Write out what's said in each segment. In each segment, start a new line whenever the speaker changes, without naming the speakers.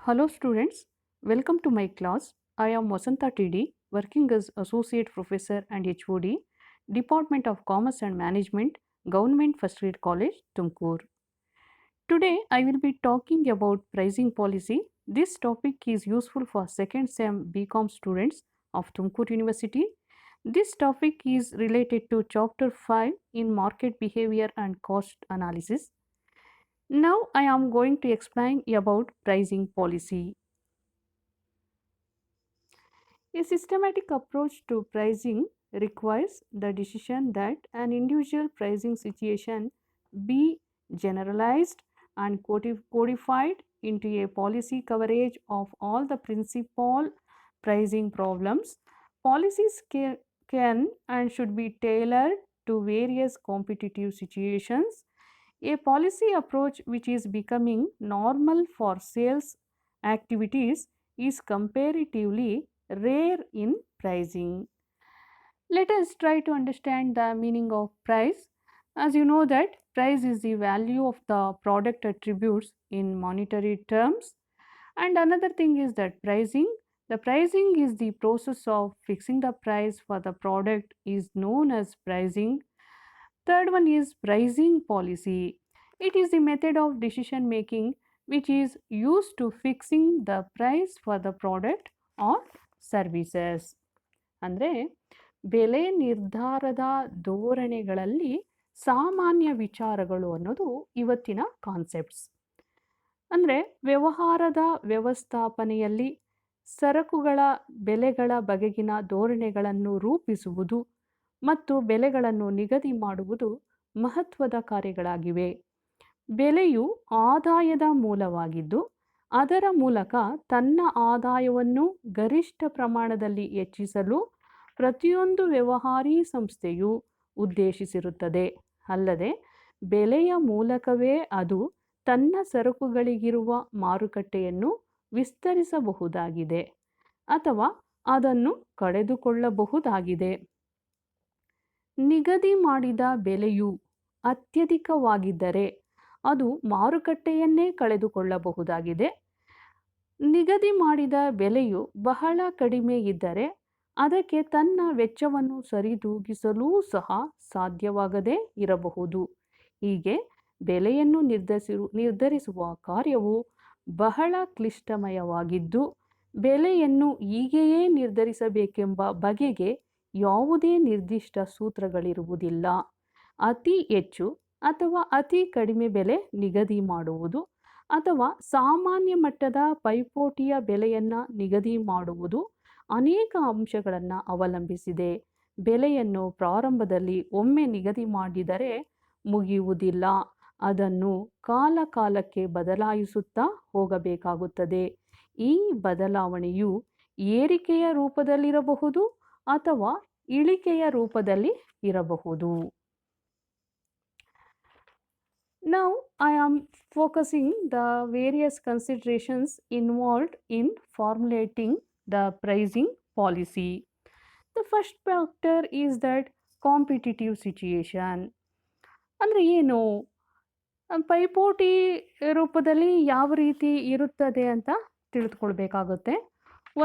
Hello students, welcome to my class. I am Vasanta TD, working as Associate Professor and HOD, Department of Commerce and Management, Government First Grade College, Tumkur. Today I will be talking about pricing policy. This topic is useful for second sem BCom students of Tumkur University. This topic is related to chapter 5 in market behavior and cost analysis. Now I am going to explain about pricing policy. A systematic approach to pricing requires the decision that an individual pricing situation be generalized and codified into a policy coverage of all the principal pricing problems. Policies can and should be tailored to various competitive situations. A policy approach which is becoming normal for sales activities is comparatively rare in pricing. Let us try to understand the meaning of price. As you know that price is the value of the product attributes in monetary terms, and another thing is that the pricing is the process of fixing the price for the product is known as pricing. Third one is pricing policy. It is the method of decision making which is used to fixing the price for the product or services. ಅಂದರೆ ಬೆಲೆ ನಿರ್ಧಾರದ ಧೋರಣೆಗಳಲ್ಲಿ ಸಾಮಾನ್ಯ ವಿಚಾರಗಳು ಅನ್ನೋದು ಇವತ್ತಿನ concepts. ಅಂದರೆ ವ್ಯವಹಾರದ ವ್ಯವಸ್ಥಾಪನೆಯಲ್ಲಿ ಸರಕುಗಳ ಬೆಲೆಗಳ ಬಗೆಗಿನ ಧೋರಣೆಗಳನ್ನು ರೂಪಿಸುವುದು ಮತ್ತು ಬೆಲೆಗಳನ್ನು ನಿಗದಿ ಮಾಡುವುದು ಮಹತ್ವದ ಕಾರ್ಯಗಳಾಗಿವೆ. ಬೆಲೆಯು ಆದಾಯದ ಮೂಲವಾಗಿದ್ದು ಅದರ ಮೂಲಕ ತನ್ನ ಆದಾಯವನ್ನು ಗರಿಷ್ಠ ಪ್ರಮಾಣದಲ್ಲಿ ಹೆಚ್ಚಿಸಲು ಪ್ರತಿಯೊಂದು ವ್ಯವಹಾರಿ ಸಂಸ್ಥೆಯು ಉದ್ದೇಶಿಸಿರುತ್ತದೆ. ಅಲ್ಲದೆ ಬೆಲೆಯ ಮೂಲಕವೇ ಅದು ತನ್ನ ಸರಕುಗಳಿಗಿರುವ ಮಾರುಕಟ್ಟೆಯನ್ನು ವಿಸ್ತರಿಸಬಹುದಾಗಿದೆ ಅಥವಾ ಅದನ್ನು ಕಳೆದುಕೊಳ್ಳಬಹುದಾಗಿದೆ. ನಿಗದಿ ಮಾಡಿದ ಬೆಲೆಯು ಅತ್ಯಧಿಕವಾಗಿದ್ದರೆ ಅದು ಮಾರುಕಟ್ಟೆಯನ್ನೇ ಕಳೆದುಕೊಳ್ಳಬಹುದಾಗಿದೆ. ನಿಗದಿ ಮಾಡಿದ ಬೆಲೆಯು ಬಹಳ ಕಡಿಮೆ ಇದ್ದರೆ ಅದಕ್ಕೆ ತನ್ನ ವೆಚ್ಚವನ್ನು ಸರಿದೂಗಿಸಲೂ ಸಹ ಸಾಧ್ಯವಾಗದೇ ಇರಬಹುದು. ಹೀಗೆ ಬೆಲೆಯನ್ನು ನಿರ್ಧರಿಸುವ ಕಾರ್ಯವು ಬಹಳ ಕ್ಲಿಷ್ಟಮಯವಾಗಿದ್ದು ಬೆಲೆಯನ್ನು ಹೀಗೆಯೇ ನಿರ್ಧರಿಸಬೇಕೆಂಬ ಬಗೆಗೆ ಯಾವುದೇ ನಿರ್ದಿಷ್ಟ ಸೂತ್ರಗಳಿರುವುದಿಲ್ಲ. ಅತಿ ಹೆಚ್ಚು ಅಥವಾ ಅತಿ ಕಡಿಮೆ ಬೆಲೆ ನಿಗದಿ ಮಾಡುವುದು ಅಥವಾ ಸಾಮಾನ್ಯ ಮಟ್ಟದ ಪೈಪೋಟಿಯ ಬೆಲೆಯನ್ನು ನಿಗದಿ ಮಾಡುವುದು ಅನೇಕ ಅಂಶಗಳನ್ನು ಅವಲಂಬಿಸಿದೆ. ಬೆಲೆಯನ್ನು ಪ್ರಾರಂಭದಲ್ಲಿ ಒಮ್ಮೆ ನಿಗದಿ ಮಾಡಿದರೆ ಮುಗಿಯುವುದಿಲ್ಲ. ಅದನ್ನು ಕಾಲಕಾಲಕ್ಕೆ ಬದಲಾಯಿಸುತ್ತಾ ಹೋಗಬೇಕಾಗುತ್ತದೆ. ಈ ಬದಲಾವಣೆಯು ಏರಿಕೆಯ ರೂಪದಲ್ಲಿರಬಹುದು ಅಥವಾ ಇಳಿಕೆಯ ರೂಪದಲ್ಲಿ ಇರಬಹುದು. Now I am focusing the various considerations involved in formulating the pricing policy. The first factor is that competitive situation. ಅಂದರೆ ಏನು, ಪೈಪೋಟಿ ರೂಪದಲ್ಲಿ ಯಾವ ರೀತಿ ಇರುತ್ತದೆ ಅಂತ ತಿಳಿದುಕೊಳ್ಬೇಕಾಗುತ್ತೆ.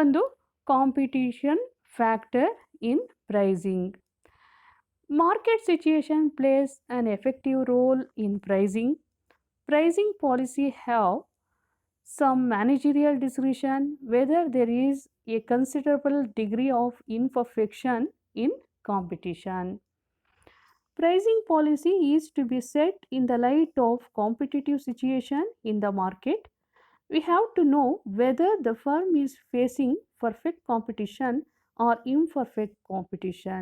ಒಂದು, competition factor in pricing. Market situation plays an effective role in pricing. Pricing policy have some managerial discretion whether there is a considerable degree of imperfection in competition. Pricing policy is to be set in the light of competitive situation in the market. We have to know whether the firm is facing perfect competition or imperfect competition.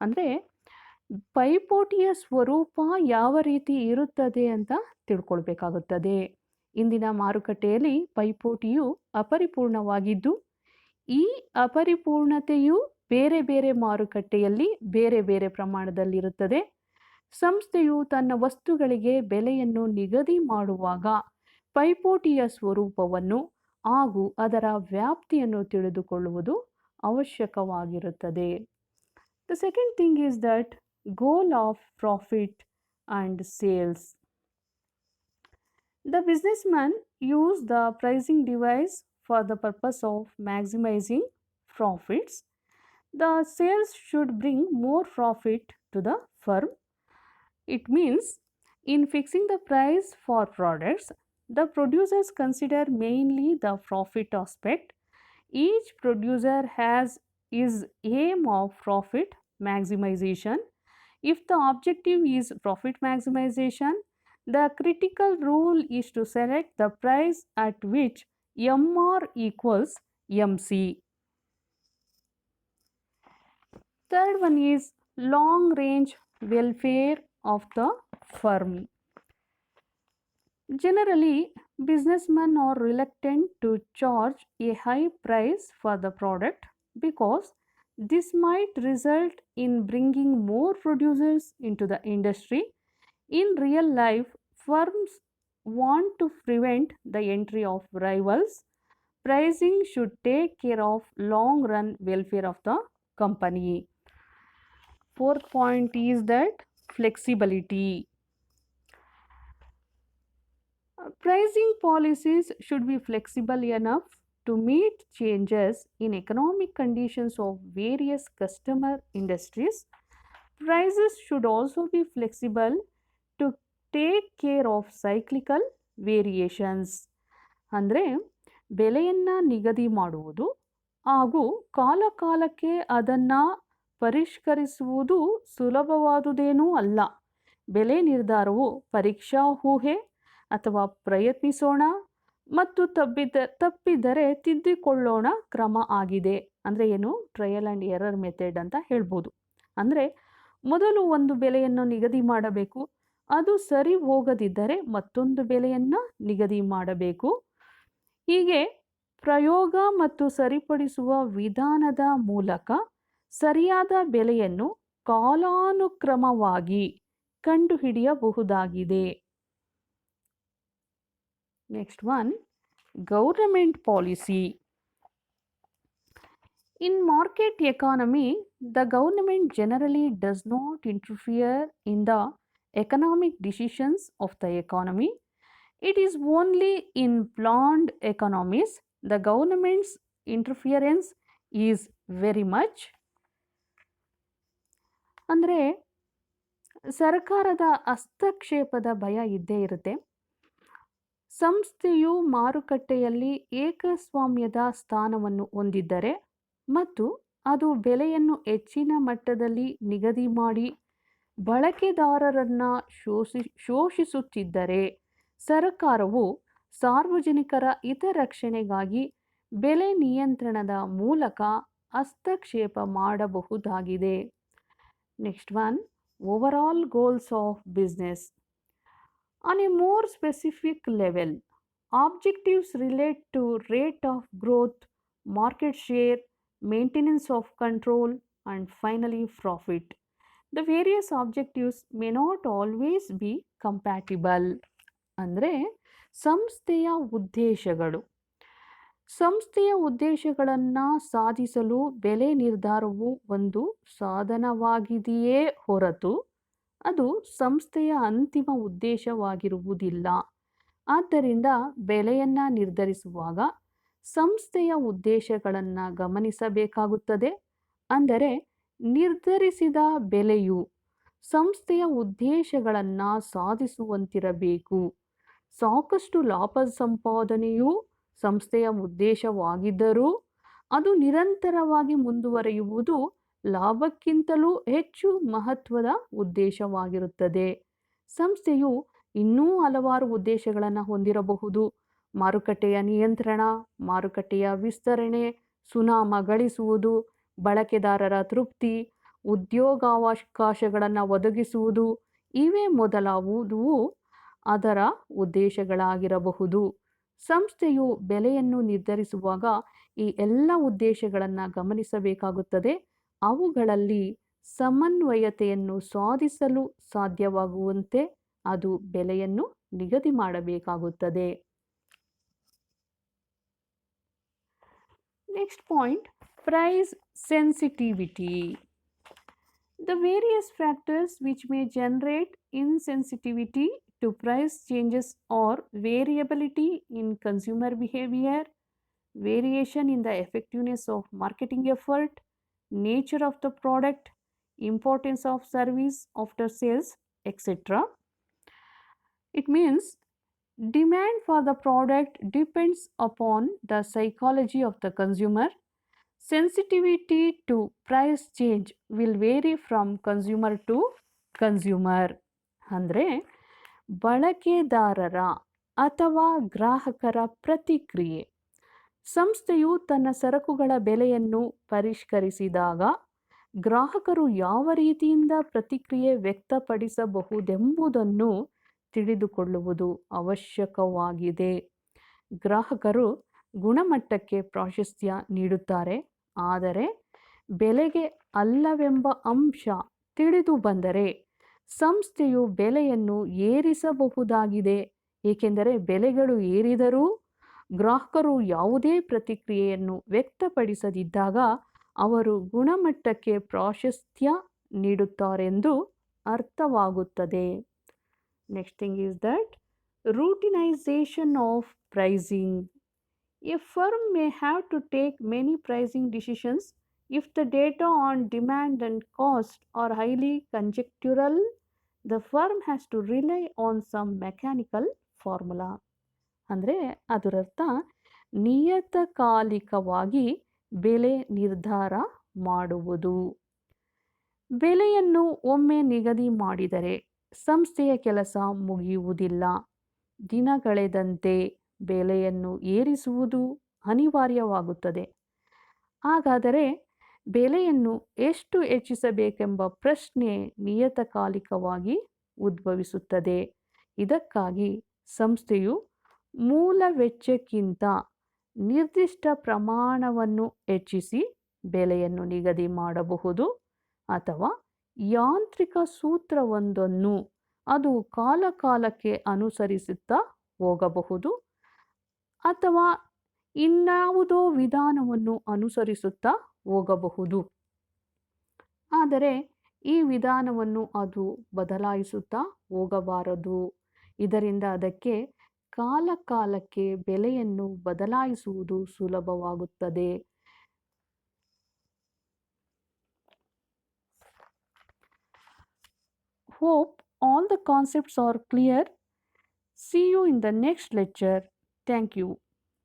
ಅಂದರೆ ಪೈಪೋಟಿಯ ಸ್ವರೂಪ ಯಾವ ರೀತಿ ಇರುತ್ತದೆ ಅಂತ ತಿಳ್ಕೊಳ್ಬೇಕಾಗುತ್ತದೆ. ಇಂದಿನ ಮಾರುಕಟ್ಟೆಯಲ್ಲಿ ಪೈಪೋಟಿಯು ಅಪರಿಪೂರ್ಣವಾಗಿದ್ದು ಈ ಅಪರಿಪೂರ್ಣತೆಯು ಬೇರೆ ಬೇರೆ ಮಾರುಕಟ್ಟೆಯಲ್ಲಿ ಬೇರೆ ಬೇರೆ ಪ್ರಮಾಣದಲ್ಲಿರುತ್ತದೆ. ಸಂಸ್ಥೆಯು ತನ್ನ ವಸ್ತುಗಳಿಗೆ ಬೆಲೆಯನ್ನು ನಿಗದಿ ಮಾಡುವಾಗ ಪೈಪೋಟಿಯ ಸ್ವರೂಪವನ್ನು ಹಾಗೂ ಅದರ ವ್ಯಾಪ್ತಿಯನ್ನು ತಿಳಿದುಕೊಳ್ಳುವುದು ಅವಶ್ಯಕವಾಗಿರುತ್ತದೆ. The second thing is that goal of profit and sales. The businessman use the pricing device for the purpose of maximizing profits. The sales should bring more profit to the firm. It means in fixing the price for products, the producers consider mainly the profit aspect. Each producer has his aim of profit maximization. If the objective is profit maximization, the critical rule is to select the price at which MR equals MC. Third one is long range welfare of the firm. Generally, businessmen are reluctant to charge a high price for the product because this might result in bringing more producers into the industry. In real life, firms want to prevent the entry of rivals. Pricing should take care of long run welfare of the company. Fourth point is that flexibility. Pricing policies should be flexible enough to meet changes in economic conditions of various customer industries. Prices should also be flexible to take care of cyclical variations. ಅಂದರೆ ಬೆಲೆಯನ್ನು ನಿಗದಿ ಮಾಡುವುದು ಹಾಗೂ ಕಾಲಕಾಲಕ್ಕೆ ಅದನ್ನು ಪರಿಷ್ಕರಿಸುವುದು ಸುಲಭವಾದುದೇನೂ ಅಲ್ಲ. ಬೆಲೆ ನಿರ್ಧಾರವು ಪರೀಕ್ಷಾ ಊಹೆ ಅಥವಾ ಪ್ರಯತ್ನಿಸೋಣ ಮತ್ತು ತಪ್ಪಿದರೆ ತಿದ್ದಿಕೊಳ್ಳೋಣ ಕ್ರಮ ಆಗಿದೆ. ಅಂದರೆ ಏನು, ಟ್ರಯಲ್ ಆ್ಯಂಡ್ ಎರರ್ ಮೆಥಡ್ ಅಂತ ಹೇಳ್ಬೋದು. ಅಂದರೆ ಮೊದಲು ಒಂದು ಬೆಲೆಯನ್ನು ನಿಗದಿ ಮಾಡಬೇಕು, ಅದು ಸರಿ ಹೋಗದಿದ್ದರೆ ಮತ್ತೊಂದು ಬೆಲೆಯನ್ನು ನಿಗದಿ ಮಾಡಬೇಕು. ಹೀಗೆ ಪ್ರಯೋಗ ಮತ್ತು ಸರಿಪಡಿಸುವ ವಿಧಾನದ ಮೂಲಕ ಸರಿಯಾದ ಬೆಲೆಯನ್ನು ಕಾಲಾನುಕ್ರಮವಾಗಿ ಕಂಡುಹಿಡಿಯಬಹುದಾಗಿದೆ. Next one, government policy. In market economy, the government generally does not interfere in the economic decisions of the economy. It is only in planned economies the government's interference is very much. ಅಂದರೆ ಸರ್ಕಾರದ ಹಸ್ತಕ್ಷೇಪದ ಭಯ ಇದ್ದೇ ಇರುತ್ತೆ. ಸಂಸ್ಥೆಯು ಮಾರುಕಟ್ಟೆಯಲ್ಲಿ ಏಕಸ್ವಾಮ್ಯದ ಸ್ಥಾನವನ್ನು ಹೊಂದಿದ್ದರೆ ಮತ್ತು ಅದು ಬೆಲೆಯನ್ನು ಹೆಚ್ಚಿನ ಮಟ್ಟದಲ್ಲಿ ನಿಗದಿ ಮಾಡಿ ಬಳಕೆದಾರರನ್ನು ಶೋಷಿಸುತ್ತಿದ್ದರೆ ಸರ್ಕಾರವು ಸಾರ್ವಜನಿಕರ ಹಿತರಕ್ಷಣೆಗಾಗಿ ಬೆಲೆ ನಿಯಂತ್ರಣದ ಮೂಲಕ ಹಸ್ತಕ್ಷೇಪ ಮಾಡಬಹುದಾಗಿದೆ. Next one, overall goals of business. On a more specific level, objectives relate to rate of growth, market share, maintenance of control, and finally profit. The various objectives may not always be compatible. ಅಂದರೆ ಸಂಸ್ಥೆಯ ಉದ್ದೇಶಗಳು. ಸಂಸ್ಥೆಯ ಉದ್ದೇಶಗಳನ್ನು ಸಾಧಿಸಲು ಬೆಲೆ ನಿರ್ಧಾರವು ಒಂದು ಸಾಧನವಾಗಿದೆಯೇ ಹೊರತು ಅದು ಸಂಸ್ಥೆಯ ಅಂತಿಮ ಉದ್ದೇಶವಾಗಿರುವುದಿಲ್ಲ. ಆದ್ದರಿಂದ ಬೆಲೆಯನ್ನು ನಿರ್ಧರಿಸುವಾಗ ಸಂಸ್ಥೆಯ ಉದ್ದೇಶಗಳನ್ನು ಗಮನಿಸಬೇಕಾಗುತ್ತದೆ. ಅಂದರೆ ನಿರ್ಧರಿಸಿದ ಬೆಲೆಯು ಸಂಸ್ಥೆಯ ಉದ್ದೇಶಗಳನ್ನು ಸಾಧಿಸುವಂತಿರಬೇಕು. ಸಾಕಷ್ಟು ಲಾಭ ಸಂಪಾದನೆಯು ಸಂಸ್ಥೆಯ ಉದ್ದೇಶವಾಗಿದ್ದರೂ ಅದು ನಿರಂತರವಾಗಿ ಮುಂದುವರಿಯುವುದು ಲಾಭಕ್ಕಿಂತಲೂ ಹೆಚ್ಚು ಮಹತ್ವದ ಉದ್ದೇಶವಾಗಿರುತ್ತದೆ. ಸಂಸ್ಥೆಯು ಇನ್ನೂ ಹಲವಾರು ಉದ್ದೇಶಗಳನ್ನು ಹೊಂದಿರಬಹುದು. ಮಾರುಕಟ್ಟೆಯ ನಿಯಂತ್ರಣ, ಮಾರುಕಟ್ಟೆಯ ವಿಸ್ತರಣೆ, ಸುನಾಮ ಗಳಿಸುವುದು, ಬಳಕೆದಾರರ ತೃಪ್ತಿ, ಉದ್ಯೋಗಾವಕಾಶಗಳನ್ನು ಒದಗಿಸುವುದು, ಇವೇ ಮೊದಲಾದವು ಅದರ ಉದ್ದೇಶಗಳಾಗಿರಬಹುದು. ಸಂಸ್ಥೆಯು ಬೆಲೆಯನ್ನು ನಿರ್ಧರಿಸುವಾಗ ಈ ಎಲ್ಲ ಉದ್ದೇಶಗಳನ್ನು ಗಮನಿಸಬೇಕಾಗುತ್ತದೆ. ಅವುಗಳಲ್ಲಿ ಸಮನ್ವಯತೆಯನ್ನು ಸಾಧಿಸಲು ಸಾಧ್ಯವಾಗುವಂತೆ ಅದು ಬೆಲೆಯನ್ನು ನಿಗದಿ ಮಾಡಬೇಕಾಗುತ್ತದೆ. Next point, price sensitivity. The various factors which may generate insensitivity to price changes or variability in consumer behavior, variation in the effectiveness of marketing effort, nature of the product, importance of service after sales, etc. It means demand for the product depends upon the psychology of the consumer. Sensitivity to price change will vary from consumer to consumer. ಅಂದರೆ ಬಳಕೆದಾರರ ಅಥವಾ ಗ್ರಾಹಕರ ಪ್ರತಿಕ್ರಿಯೆ. ಸಂಸ್ಥೆಯು ತನ್ನ ಸರಕುಗಳ ಬೆಲೆಯನ್ನು ಪರಿಷ್ಕರಿಸಿದಾಗ ಗ್ರಾಹಕರು ಯಾವ ರೀತಿಯಿಂದ ಪ್ರತಿಕ್ರಿಯೆ ವ್ಯಕ್ತಪಡಿಸಬಹುದೆಂಬುದನ್ನು ತಿಳಿದುಕೊಳ್ಳುವುದು ಅವಶ್ಯಕವಾಗಿದೆ. ಗ್ರಾಹಕರು ಗುಣಮಟ್ಟಕ್ಕೆ ಪ್ರಾಶಸ್ತ್ಯ ನೀಡುತ್ತಾರೆ, ಆದರೆ ಬೆಲೆಗೆ ಅಲ್ಲವೆಂಬ ಅಂಶ ತಿಳಿದು ಬಂದರೆ ಸಂಸ್ಥೆಯು ಬೆಲೆಯನ್ನು ಏರಿಸಬಹುದಾಗಿದೆ. ಏಕೆಂದರೆ ಬೆಲೆಗಳು ಏರಿದರೂ ಗ್ರಾಹಕರು ಯಾವುದೇ ಪ್ರತಿಕ್ರಿಯೆಯನ್ನು ವ್ಯಕ್ತಪಡಿಸದಿದ್ದಾಗ ಅವರು ಗುಣಮಟ್ಟಕ್ಕೆ ಪ್ರಾಶಸ್ತ್ಯ ನೀಡುತ್ತಾರೆಂದು ಅರ್ಥವಾಗುತ್ತದೆ. Next thing is that routinization of pricing. A firm may have to take many pricing decisions if the data on demand and cost are highly conjectural. The firm has to rely on some mechanical formula. ಅಂದರೆ ಅದರರ್ಥ ನಿಯತಕಾಲಿಕವಾಗಿ ಬೆಲೆ ನಿರ್ಧಾರ ಮಾಡುವುದು. ಬೆಲೆಯನ್ನು ಒಮ್ಮೆ ನಿಗದಿ ಮಾಡಿದರೆ ಸಂಸ್ಥೆಯ ಕೆಲಸ ಮುಗಿಯುವುದಿಲ್ಲ. ದಿನಗಳೆದಂತೆ ಬೆಲೆಯನ್ನು ಏರಿಸುವುದು ಅನಿವಾರ್ಯವಾಗುತ್ತದೆ. ಹಾಗಾದರೆ ಬೆಲೆಯನ್ನು ಎಷ್ಟು ಹೆಚ್ಚಿಸಬೇಕೆಂಬ ಪ್ರಶ್ನೆ ನಿಯತಕಾಲಿಕವಾಗಿ ಉದ್ಭವಿಸುತ್ತದೆ. ಇದಕ್ಕಾಗಿ ಸಂಸ್ಥೆಯು ಮೂಲ ವೆಚ್ಚಕ್ಕಿಂತ ನಿರ್ದಿಷ್ಟ ಪ್ರಮಾಣವನ್ನು ಹೆಚ್ಚಿಸಿ ಬೆಲೆಯನ್ನು ನಿಗದಿ ಮಾಡಬಹುದು, ಅಥವಾ ಯಾಂತ್ರಿಕ ಸೂತ್ರವೊಂದನ್ನು ಅದು ಕಾಲಕಾಲಕ್ಕೆ ಅನುಸರಿಸುತ್ತಾ ಹೋಗಬಹುದು, ಅಥವಾ ಇನ್ಯಾವುದೋ ವಿಧಾನವನ್ನು ಅನುಸರಿಸುತ್ತಾ ಹೋಗಬಹುದು. ಆದರೆ ಈ ವಿಧಾನವನ್ನು ಅದು ಬದಲಾಯಿಸುತ್ತಾ ಹೋಗಬಾರದು. ಇದರಿಂದ ಅದಕ್ಕೆ ಕಾಲಕಾಲಕ್ಕೆ ಬೆಲೆಯನ್ನು ಬದಲಾಯಿಸುವುದು ಸುಲಭವಾಗುತ್ತದೆ. Hope all the concepts are clear. See you in the next lecture. Thank you.